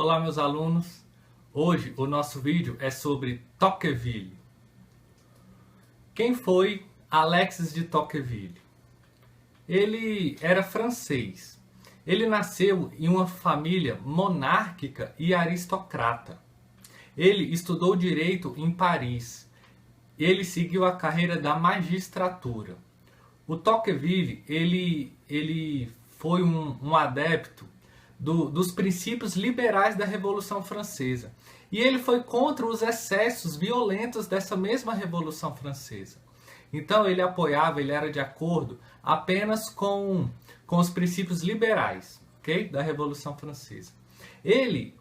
Olá, meus alunos. Hoje o nosso vídeo é sobre Tocqueville. Quem foi Alexis de Tocqueville? Ele era francês. Ele nasceu em uma família monárquica e aristocrata. Ele estudou direito em Paris. Ele seguiu a carreira da magistratura. O Tocqueville, ele foi um adepto dos princípios liberais da Revolução Francesa. E ele foi contra os excessos violentos dessa mesma Revolução Francesa. Então ele apoiava, ele era de acordo apenas com os princípios liberais, ok? Da Revolução Francesa.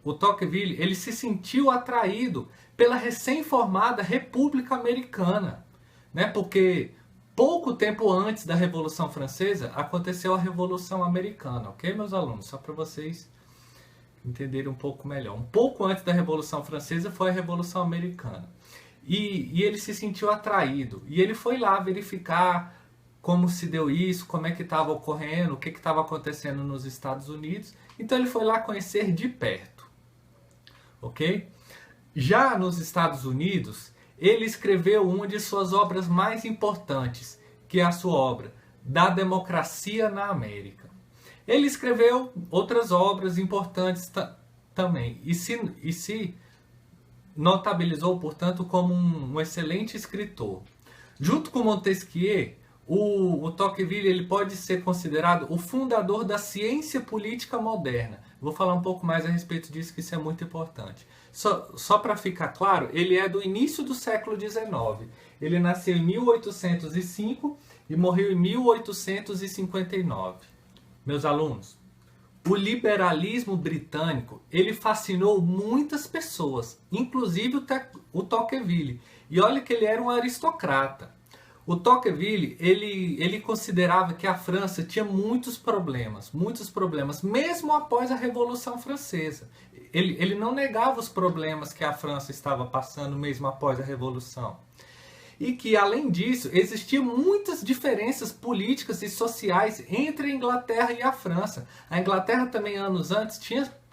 O Tocqueville, ele se sentiu atraído pela recém-formada República Americana, né? Porque pouco tempo antes da Revolução Francesa, aconteceu a Revolução Americana, ok, meus alunos? Só para vocês entenderem um pouco melhor. Um pouco antes da Revolução Francesa foi a Revolução Americana. E ele se sentiu atraído. E ele foi lá verificar como se deu isso, como é que estava ocorrendo, o que estava acontecendo nos Estados Unidos. Então ele foi lá conhecer de perto, ok? Já nos Estados Unidos, ele escreveu uma de suas obras mais importantes, que é a sua obra, Da Democracia na América. Ele escreveu outras obras importantes também, e se notabilizou, portanto, como um excelente escritor. Junto com Montesquieu, o Tocqueville ele pode ser considerado o fundador da ciência política moderna. Vou falar um pouco mais a respeito disso, que isso é muito importante. Só para ficar claro, ele é do início do século XIX. Ele nasceu em 1805 e morreu em 1859. Meus alunos, o liberalismo britânico, ele fascinou muitas pessoas, inclusive o Tocqueville. E olha que ele era um aristocrata. O Tocqueville, ele considerava que a França tinha muitos problemas, mesmo após a Revolução Francesa. Ele não negava os problemas que a França estava passando mesmo após a Revolução. E que, além disso, existiam muitas diferenças políticas e sociais entre a Inglaterra e a França. A Inglaterra também, anos antes,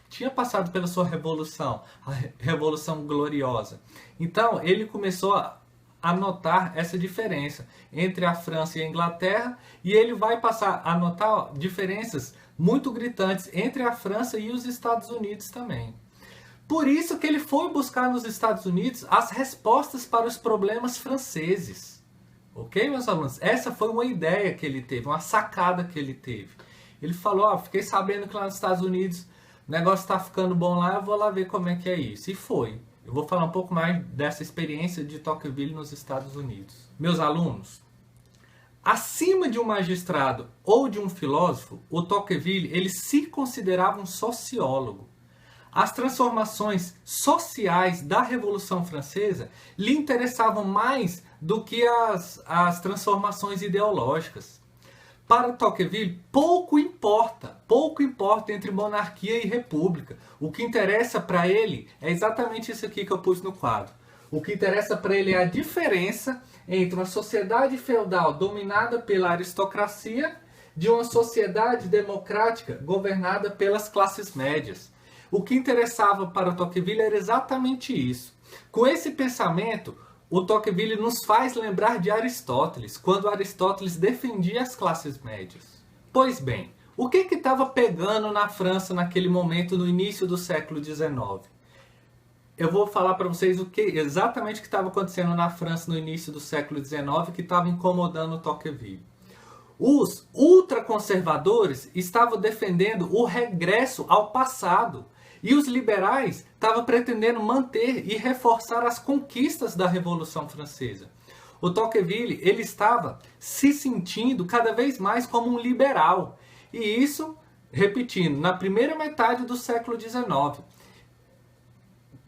tinha passado pela sua Revolução, a Revolução Gloriosa. Então, ele começou a notar essa diferença entre a França e a Inglaterra, e ele vai passar a notar diferenças muito gritantes entre a França e os Estados Unidos também. Por isso que ele foi buscar nos Estados Unidos as respostas para os problemas franceses. Ok, meus alunos? Essa foi uma ideia que ele teve, uma sacada que ele teve. Ele falou, fiquei sabendo que lá nos Estados Unidos o negócio está ficando bom lá, eu vou lá ver como é que é isso. E foi. Eu vou falar um pouco mais dessa experiência de Tocqueville nos Estados Unidos. Meus alunos, acima de um magistrado ou de um filósofo, o Tocqueville ele se considerava um sociólogo. As transformações sociais da Revolução Francesa lhe interessavam mais do que as transformações ideológicas. Para Tocqueville, pouco importa entre monarquia e república. O que interessa para ele é exatamente isso aqui que eu pus no quadro. O que interessa para ele é a diferença entre uma sociedade feudal dominada pela aristocracia de uma sociedade democrática governada pelas classes médias. O que interessava para Tocqueville era exatamente isso. Com esse pensamento, o Tocqueville nos faz lembrar de Aristóteles, quando Aristóteles defendia as classes médias. Pois bem, o que estava pegando na França naquele momento, no início do século XIX? Eu vou falar para vocês exatamente o que estava acontecendo na França no início do século XIX, que estava incomodando o Tocqueville. Os ultraconservadores estavam defendendo o regresso ao passado. E os liberais estavam pretendendo manter e reforçar as conquistas da Revolução Francesa. O Tocqueville ele estava se sentindo cada vez mais como um liberal. E isso, repetindo, na primeira metade do século XIX,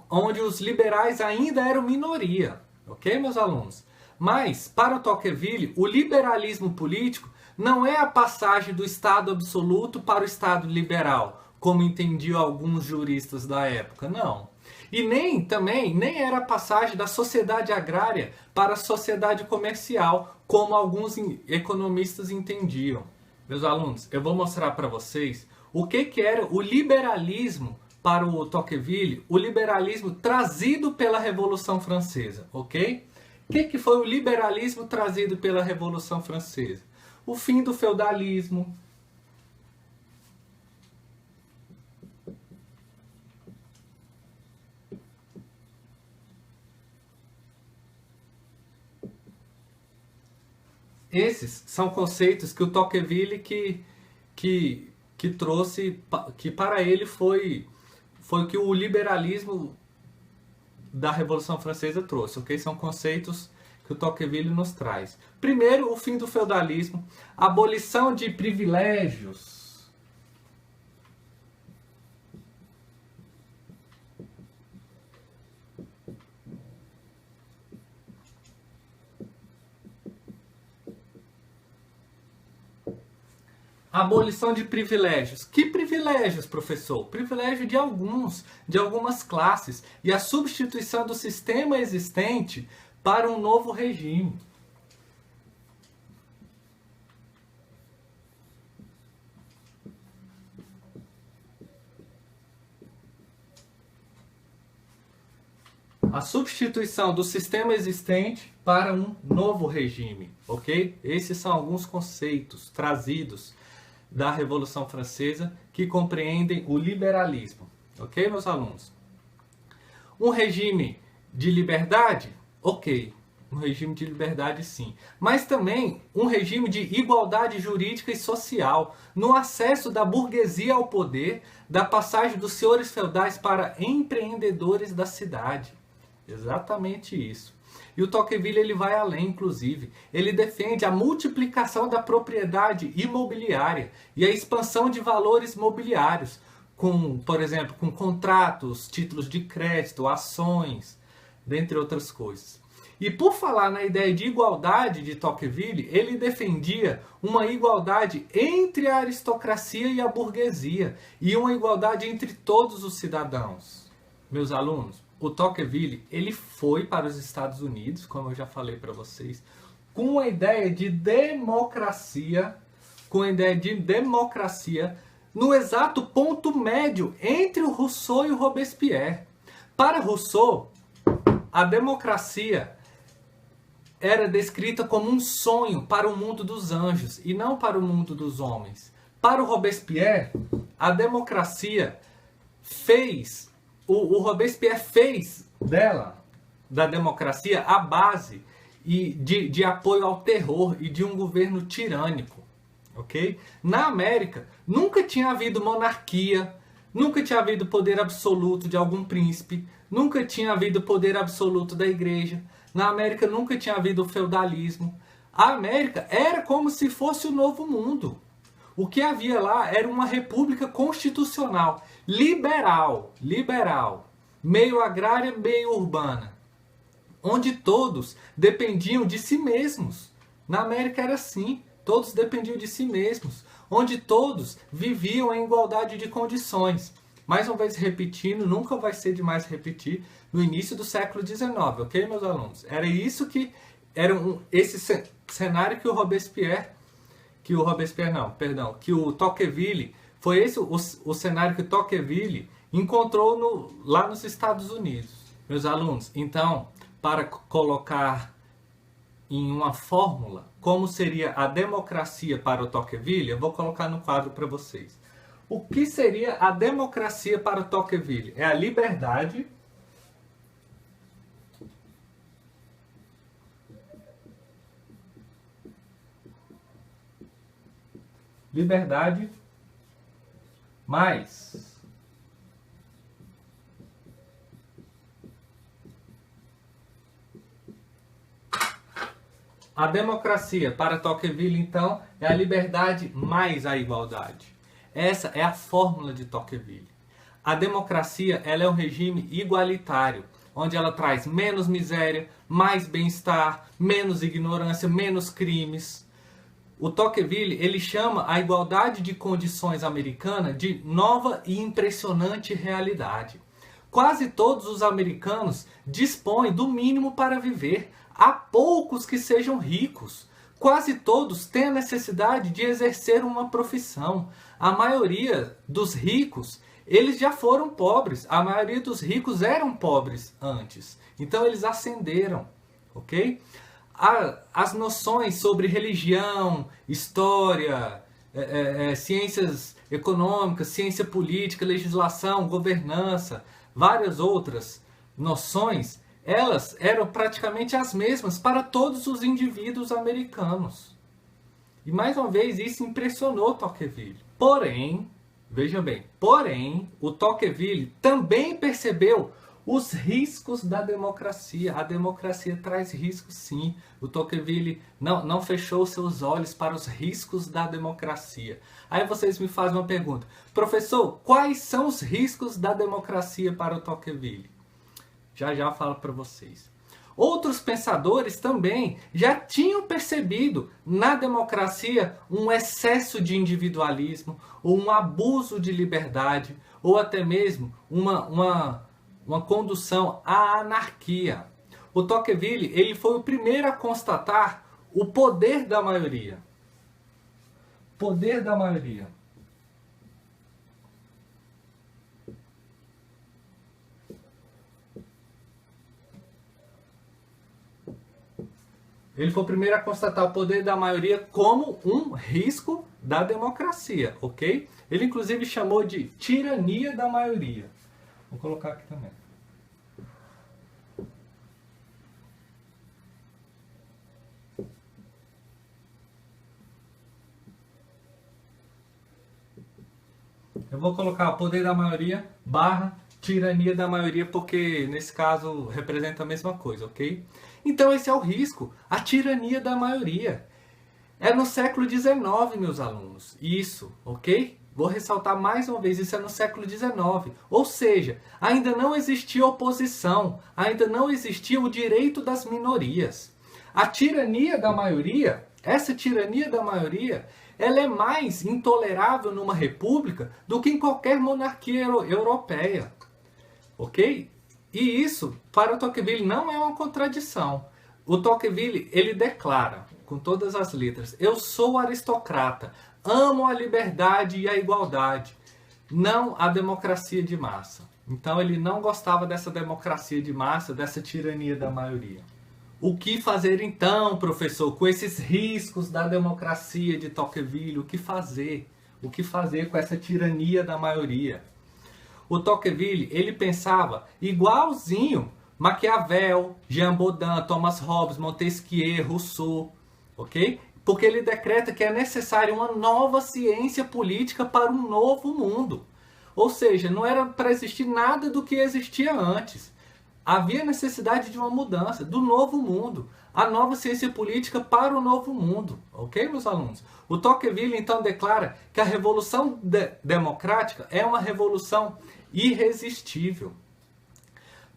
onde os liberais ainda eram minoria. Ok, meus alunos? Mas, para o Tocqueville, o liberalismo político não é a passagem do Estado absoluto para o Estado liberal, como entendiam alguns juristas da época, não. E nem era a passagem da sociedade agrária para a sociedade comercial, como alguns economistas entendiam. Meus alunos, eu vou mostrar para vocês o que era o liberalismo para o Tocqueville o liberalismo trazido pela Revolução Francesa, ok? O que foi o liberalismo trazido pela Revolução Francesa? O fim do feudalismo, esses são conceitos que o Tocqueville que trouxe, que para ele foi o que o liberalismo da Revolução Francesa trouxe, ok? São conceitos que o Tocqueville nos traz. Primeiro, o fim do feudalismo, abolição de privilégios. Abolição de privilégios. Que privilégios, professor? Privilégio de algumas classes. E a substituição do sistema existente para um novo regime. A substituição do sistema existente para um novo regime, ok? Esses são alguns conceitos trazidos da Revolução Francesa que compreendem o liberalismo, ok, meus alunos? Um regime de liberdade? Ok, um regime de liberdade sim, mas também um regime de igualdade jurídica e social, no acesso da burguesia ao poder, da passagem dos senhores feudais para empreendedores da cidade. Exatamente isso. E o Tocqueville ele vai além, inclusive. Ele defende a multiplicação da propriedade imobiliária e a expansão de valores mobiliários, com, por exemplo, com contratos, títulos de crédito, ações, dentre outras coisas. E por falar na ideia de igualdade de Tocqueville, ele defendia uma igualdade entre a aristocracia e a burguesia, e uma igualdade entre todos os cidadãos. Meus alunos, o Tocqueville ele foi para os Estados Unidos, como eu já falei para vocês, com a ideia de democracia, no exato ponto médio entre o Rousseau e o Robespierre. Para Rousseau, a democracia era descrita como um sonho para o mundo dos anjos e não para o mundo dos homens. Para o Robespierre, a democracia fez... O Robespierre fez da democracia, a base de apoio ao terror e de um governo tirânico. Okay? Na América, nunca tinha havido monarquia, nunca tinha havido poder absoluto de algum príncipe, nunca tinha havido poder absoluto da igreja. Na América nunca tinha havido feudalismo. A América era como se fosse o novo mundo. O que havia lá era uma república constitucional, liberal, meio agrária, meio urbana, onde todos dependiam de si mesmos. Na América era assim, todos dependiam de si mesmos, onde todos viviam em igualdade de condições. Mais uma vez repetindo, nunca vai ser demais repetir, no início do século XIX, ok, meus alunos? Era isso que era esse cenário que que o Tocqueville, foi esse o cenário que o Tocqueville encontrou lá nos Estados Unidos. Meus alunos, então, para colocar em uma fórmula como seria a democracia para o Tocqueville, eu vou colocar no quadro para vocês. O que seria a democracia para o Tocqueville? É a liberdade, mais a democracia para Tocqueville, então, é a liberdade mais a igualdade. Essa é a fórmula de Tocqueville. A democracia ela é um regime igualitário, onde ela traz menos miséria, mais bem-estar, menos ignorância, menos crimes. O Tocqueville ele chama a igualdade de condições americana de nova e impressionante realidade. Quase todos os americanos dispõem do mínimo para viver. Há poucos que sejam ricos. Quase todos têm a necessidade de exercer uma profissão. A maioria dos ricos, eles já foram pobres. A maioria dos ricos eram pobres antes. Então eles ascenderam, ok? As noções sobre religião, história, ciências econômicas, ciência política, legislação, governança, várias outras noções, elas eram praticamente as mesmas para todos os indivíduos americanos. E mais uma vez isso impressionou Tocqueville. Porém, veja bem, o Tocqueville também percebeu os riscos da democracia. A democracia traz riscos, sim. O Tocqueville não fechou seus olhos para os riscos da democracia. Aí vocês me fazem uma pergunta. Professor, quais são os riscos da democracia para o Tocqueville? Já falo para vocês. Outros pensadores também já tinham percebido na democracia um excesso de individualismo, ou um abuso de liberdade, ou até mesmo uma condução à anarquia. O Tocqueville ele foi o primeiro a constatar o poder da maioria. Poder da maioria. Ele foi o primeiro a constatar o poder da maioria como um risco da democracia, ok? Ele inclusive chamou de tirania da maioria. Vou colocar aqui também. Eu vou colocar o poder da maioria barra tirania da maioria, porque nesse caso representa a mesma coisa, ok? Então esse é o risco, a tirania da maioria. É no século XIX, meus alunos, isso, ok? Vou ressaltar mais uma vez, isso é no século XIX. Ou seja, ainda não existia oposição, ainda não existia o direito das minorias. A tirania da maioria, essa tirania da maioria, ela é mais intolerável numa república do que em qualquer monarquia europeia. Ok? E isso, para o Tocqueville, não é uma contradição. O Tocqueville, ele declara, com todas as letras, eu sou aristocrata, amo a liberdade e a igualdade, não a democracia de massa. Então ele não gostava dessa democracia de massa, dessa tirania da maioria. O que fazer então, professor, com esses riscos da democracia de Tocqueville? O que fazer? O que fazer com essa tirania da maioria? O Tocqueville, ele pensava igualzinho Maquiavel, Jean Baudin, Thomas Hobbes, Montesquieu, Rousseau, ok? Porque ele decreta que é necessária uma nova ciência política para um novo mundo. Ou seja, não era para existir nada do que existia antes. Havia necessidade de uma mudança, do novo mundo. A nova ciência política para o novo mundo. Ok, meus alunos? O Tocqueville, então, declara que a revolução democrática é uma revolução irresistível.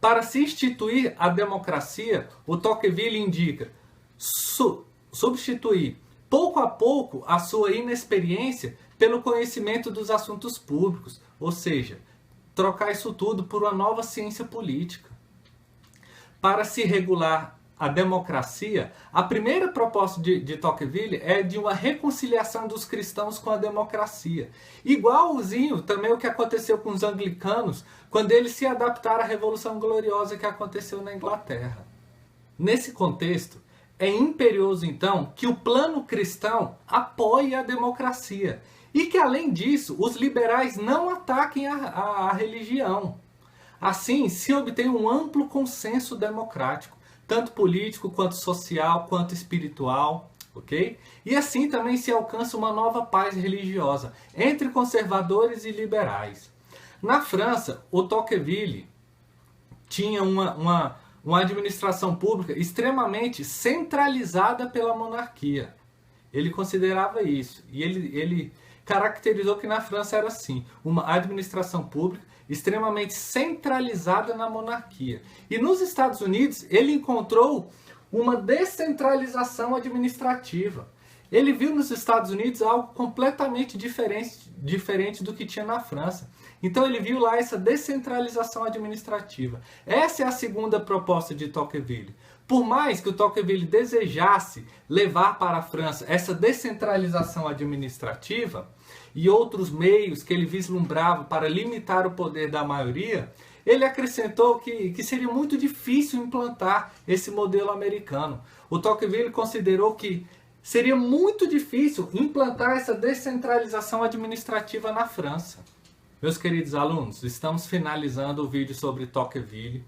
Para se instituir a democracia, o Tocqueville indica substituir pouco a pouco a sua inexperiência pelo conhecimento dos assuntos públicos, ou seja, trocar isso tudo por uma nova ciência política. Para se regular a democracia, a primeira proposta de Tocqueville é de uma reconciliação dos cristãos com a democracia. Igualzinho também o que aconteceu com os anglicanos quando eles se adaptaram à Revolução Gloriosa que aconteceu na Inglaterra. Nesse contexto, é imperioso então que o plano cristão apoie a democracia e que, além disso, os liberais não ataquem a religião. Assim, se obtém um amplo consenso democrático, tanto político, quanto social, quanto espiritual, ok? E assim também se alcança uma nova paz religiosa entre conservadores e liberais. Na França, o Tocqueville tinha uma administração pública extremamente centralizada pela monarquia. Ele considerava isso. E ele caracterizou que na França era assim, uma administração pública extremamente centralizada na monarquia. E nos Estados Unidos ele encontrou uma descentralização administrativa. Ele viu nos Estados Unidos algo completamente diferente do que tinha na França. Então ele viu lá essa descentralização administrativa. Essa é a segunda proposta de Tocqueville. Por mais que o Tocqueville desejasse levar para a França essa descentralização administrativa e outros meios que ele vislumbrava para limitar o poder da maioria, ele acrescentou que seria muito difícil implantar esse modelo americano. O Tocqueville considerou que seria muito difícil implantar essa descentralização administrativa na França. Meus queridos alunos, estamos finalizando o vídeo sobre Tocqueville.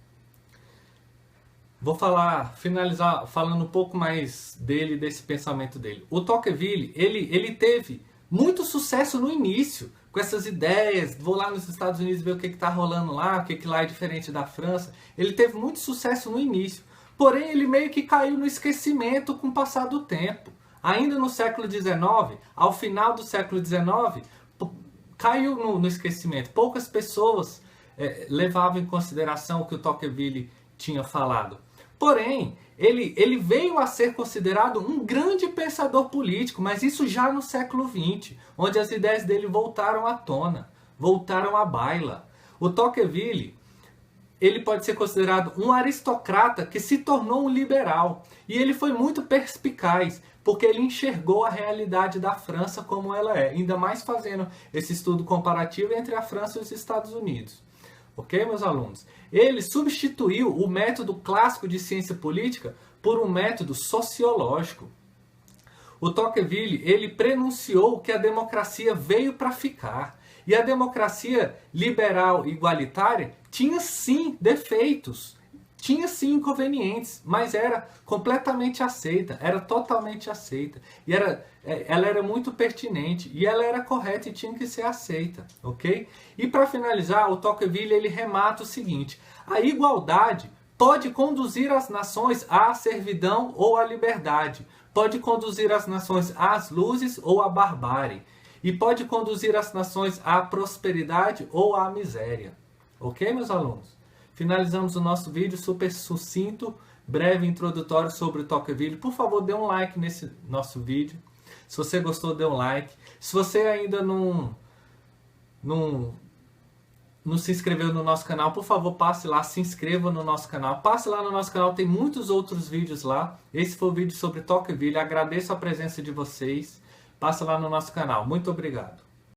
Vou finalizar falando um pouco mais dele, desse pensamento dele. O Tocqueville, ele teve muito sucesso no início, com essas ideias, vou lá nos Estados Unidos ver o que está rolando lá, o que lá é diferente da França. Ele teve muito sucesso no início, porém ele meio que caiu no esquecimento com o passar do tempo. Ainda no século XIX, ao final do século XIX, caiu no esquecimento. Poucas pessoas levavam em consideração o que o Tocqueville tinha falado. Porém, ele veio a ser considerado um grande pensador político, mas isso já no século XX, onde as ideias dele voltaram à tona, voltaram à baila. O Tocqueville, ele pode ser considerado um aristocrata que se tornou um liberal. E ele foi muito perspicaz, porque ele enxergou a realidade da França como ela é, ainda mais fazendo esse estudo comparativo entre a França e os Estados Unidos. Ok, meus alunos? Ele substituiu o método clássico de ciência política por um método sociológico. O Tocqueville, ele prenunciou que a democracia veio para ficar. E a democracia liberal e igualitária tinha sim defeitos, tinha sim inconvenientes, mas era completamente aceita, era totalmente aceita. E ela era muito pertinente, e ela era correta e tinha que ser aceita, ok? E para finalizar, o Tocqueville ele remata o seguinte: a igualdade pode conduzir as nações à servidão ou à liberdade, pode conduzir as nações às luzes ou à barbárie, e pode conduzir as nações à prosperidade ou à miséria. Ok, meus alunos? Finalizamos o nosso vídeo super sucinto, breve introdutório sobre o Tocqueville. Por favor, dê um like nesse nosso vídeo. Se você gostou, dê um like. Se você ainda não se inscreveu no nosso canal, por favor, passe lá, se inscreva no nosso canal. Passe lá no nosso canal, tem muitos outros vídeos lá. Esse foi o vídeo sobre Tocqueville. Agradeço a presença de vocês. Passa lá no nosso canal. Muito obrigado.